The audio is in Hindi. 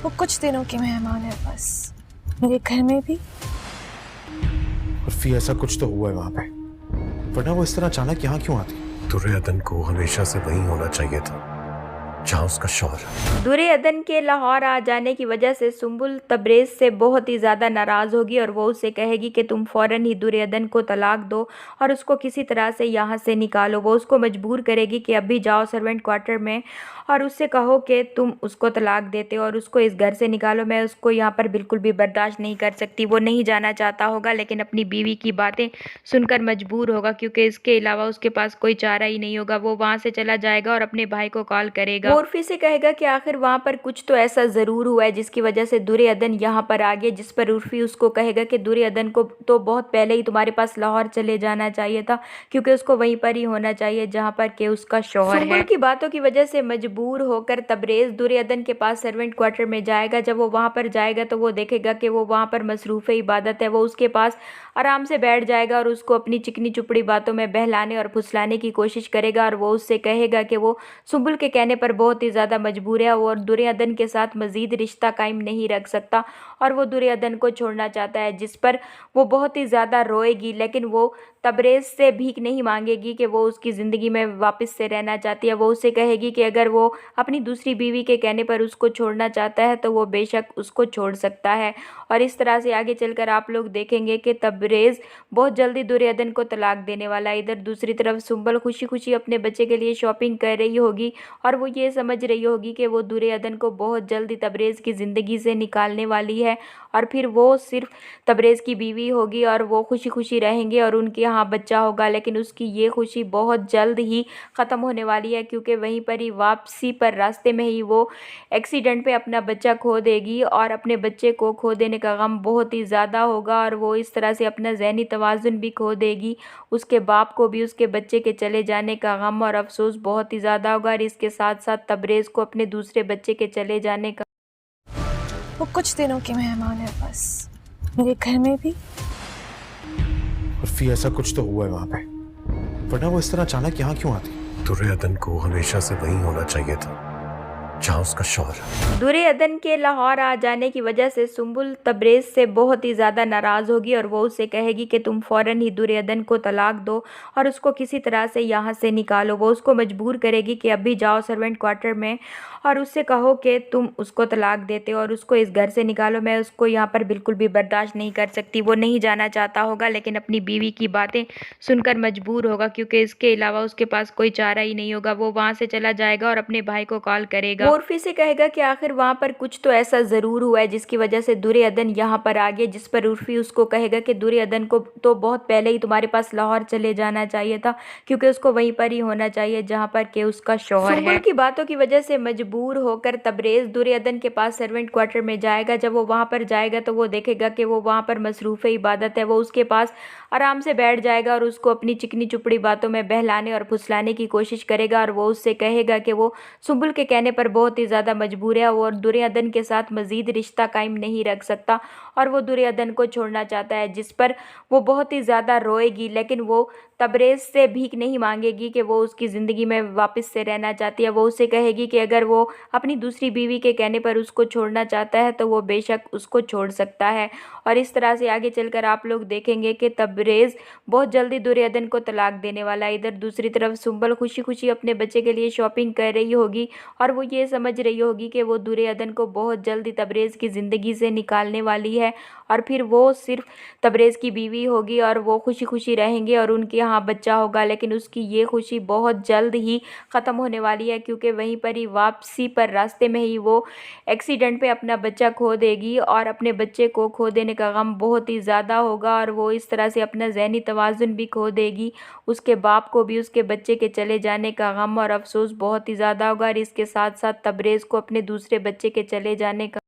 वो कुछ दिनों की मेहमान है बस, मेरे घर में भी। उर्फी, ऐसा कुछ तो हुआ है वहां पे, वरना वो इस तरह अचानक यहाँ क्यों आती? दुर्योधन को हमेशा से वहीं होना चाहिए था जहाँ उसका शौहर है। दुर्योधन के लाहौर आ जाने की वजह से सुंबुल तबरेज से बहुत ही ज़्यादा नाराज़ होगी और वो उसे कहेगी कि तुम फ़ौरन ही दुर्योधन को तलाक दो और उसको किसी तरह से यहाँ से निकालो। वो उसको मजबूर करेगी कि अभी जाओ सर्वेंट क्वार्टर में और उससे कहो कि तुम उसको तलाक देते हो और उसको इस घर से निकालो। मैं उसको यहाँ पर बिल्कुल भी बर्दाश्त नहीं कर सकती। वो नहीं जाना चाहता होगा लेकिन अपनी बीवी की बातें सुनकर मजबूर होगा, क्योंकि इसके अलावा उसके पास कोई चारा ही नहीं होगा। वो वहाँ से चला जाएगा और अपने भाई को कॉल करेगा। वो उर्फी से कहेगा कि आखिर वहाँ पर कुछ तो ऐसा ज़रूर हुआ है जिसकी वजह से दुर्योधन यहाँ पर आ गया, जिस पर उर्फी उसको कहेगा कि दुर्योधन को तो बहुत पहले ही तुम्हारे पास लाहौर चले जाना चाहिए था, क्योंकि उसको वहीं पर ही होना चाहिए जहाँ पर के उसका शौहर है। सुंबुल की बातों की वजह से मजबूर होकर तबरेज दुर्योधन के पास सर्वेंट क्वार्टर में जाएगा। जब वो वहाँ पर जाएगा तो वो देखेगा कि वो वहाँ पर मसरूफ़ इबादत है। वो उसके पास आराम से बैठ जाएगा और उसको अपनी चिकनी चुपड़ी बातों में बहलाने और फुसलाने की कोशिश करेगा और वो उससे कहेगा कि वो सुंबुल के कहने पर बहुत ही ज़्यादा मजबूर है और दुर्योधन के साथ मज़ीद रिश्ता कायम नहीं रख सकता और वो दुर्योधन को छोड़ना चाहता है, जिस पर वो बहुत ही ज़्यादा रोएगी। लेकिन वो तबरेज से भीख नहीं मांगेगी कि वो उसकी ज़िंदगी में वापस से रहना चाहती है। वो उसे कहेगी कि अगर वो अपनी दूसरी बीवी के कहने पर उसको छोड़ना चाहता है तो वो बेशक उसको छोड़ सकता है। और इस तरह से आगे चलकर आप लोग देखेंगे कि तबरेज बहुत जल्दी दुर्योधन को तलाक देने वाला है। इधर दूसरी तरफ सुंबल खुशी खुशी अपने बच्चे के लिए शॉपिंग कर रही होगी और वो ये समझ रही होगी कि वो दुर्योधन को बहुत जल्दी तबरेज की ज़िंदगी से निकालने वाली है और फिर वो सिर्फ तबरेज की बीवी होगी और वो खुशी खुशी रहेंगे और उनके यहाँ बच्चा होगा। लेकिन उसकी ये खुशी बहुत जल्द ही ख़त्म होने वाली है, क्योंकि वहीं पर ही वापसी पर रास्ते में ही वो एक्सीडेंट पे अपना बच्चा खो देगी और अपने बच्चे को खो देने का गम बहुत ही ज़्यादा होगा और वो इस तरह से अपना ज़हनी तवाज़ुन भी खो देगी। उसके बाप को भी उसके बच्चे के चले जाने का गम और अफसोस बहुत ही ज़्यादा होगा और इसके साथ साथ तबरेज़ को अपने दूसरे बच्चे के चले जाने का। वो कुछ दिनों की मेहमान है बस, मेरे घर में भी। उर्फी, ऐसा कुछ तो हुआ है वहां पे, वरना वो इस तरह अचानक यहाँ क्यों आती? दुर्योधन को हमेशा से वहीं होना चाहिए था जहाँ उसका शौहर है। दुर्योधन के लाहौर आ जाने की वजह से सुंबुल तबरेज से बहुत ही ज़्यादा नाराज़ होगी और वो उसे कहेगी कि तुम फ़ौरन ही दुर्योधन को तलाक दो और उसको किसी तरह से यहाँ से निकालो। वो उसको मजबूर करेगी कि अभी जाओ सर्वेंट क्वार्टर में और उससे कहो कि तुम उसको तलाक देते हो और उसको इस घर से निकालो। मैं उसको यहाँ पर बिल्कुल भी बर्दाश्त नहीं कर सकती। वो नहीं जाना चाहता होगा लेकिन अपनी बीवी की बातें सुनकर मजबूर होगा, क्योंकि इसके अलावा उसके पास कोई चारा ही नहीं होगा। वो वहाँ से चला जाएगा और अपने भाई को कॉल करेगा। वो उर्फी से कहेगा कि आखिर वहाँ पर कुछ तो ऐसा ज़रूर हुआ है जिसकी वजह से दुर्योधन यहाँ पर आ गया, जिस पर उर्फी उसको कहेगा कि दुर्योधन को तो बहुत पहले ही तुम्हारे पास लाहौर चले जाना चाहिए था, क्योंकि उसको वहीं पर ही होना चाहिए जहाँ पर के उसका शौहर है। सुंबुल की बातों की वजह से मजबूर होकर तबरेज दुर्योधन के पास सर्वेंट क्वार्टर में जाएगा। जब वो वहाँ पर जाएगा तो वो देखेगा कि वो वहाँ पर मसरूफ़ इबादत है। वो उसके पास आराम से बैठ जाएगा और उसको अपनी चिकनी चुपड़ी बातों में बहलाने और फुसलाने की कोशिश करेगा और वो उससे कहेगा कि वो सुंबुल के कहने पर बहुत ही ज़्यादा मजबूर है और दुर्योधन के साथ मज़ीद रिश्ता कायम नहीं रख सकता और वो दुर्योधन को छोड़ना चाहता है, जिस पर वो बहुत ही ज़्यादा रोएगी। लेकिन वो तबरेज से भीख नहीं मांगेगी कि वो उसकी ज़िंदगी में वापस से रहना चाहती है। वो उसे कहेगी कि अगर वो अपनी दूसरी बीवी के कहने पर उसको छोड़ना चाहता है तो वो बेशक उसको छोड़ सकता है। और इस तरह से आगे चलकर आप लोग देखेंगे कि तबरेज बहुत जल्दी दुर्योधन को तलाक देने वाला है। इधर दूसरी तरफ सुंबल खुशी खुशी अपने बच्चे के लिए शॉपिंग कर रही होगी और वो ये समझ रही होगी कि वो दुर्योधन को बहुत जल्दी तबरेज की ज़िंदगी से निकालने वाली है और फिर वो सिर्फ तबरेज की बीवी होगी और वो खुशी खुशी रहेंगे और उनके यहाँ बच्चा होगा। लेकिन उसकी ये खुशी बहुत जल्द ही ख़त्म होने वाली है, क्योंकि वहीं पर ही वापसी पर रास्ते में ही वो एक्सीडेंट पे अपना बच्चा खो देगी और अपने बच्चे को खो देने का गम बहुत ही ज़्यादा होगा और वो इस तरह से अपना ज़हनी तवाज़ुन भी खो देगी। उसके बाप को भी उसके बच्चे के चले जाने का गम और अफसोस बहुत ही ज़्यादा होगा और इसके साथ साथ तबरेज़ को अपने दूसरे बच्चे के चले जाने का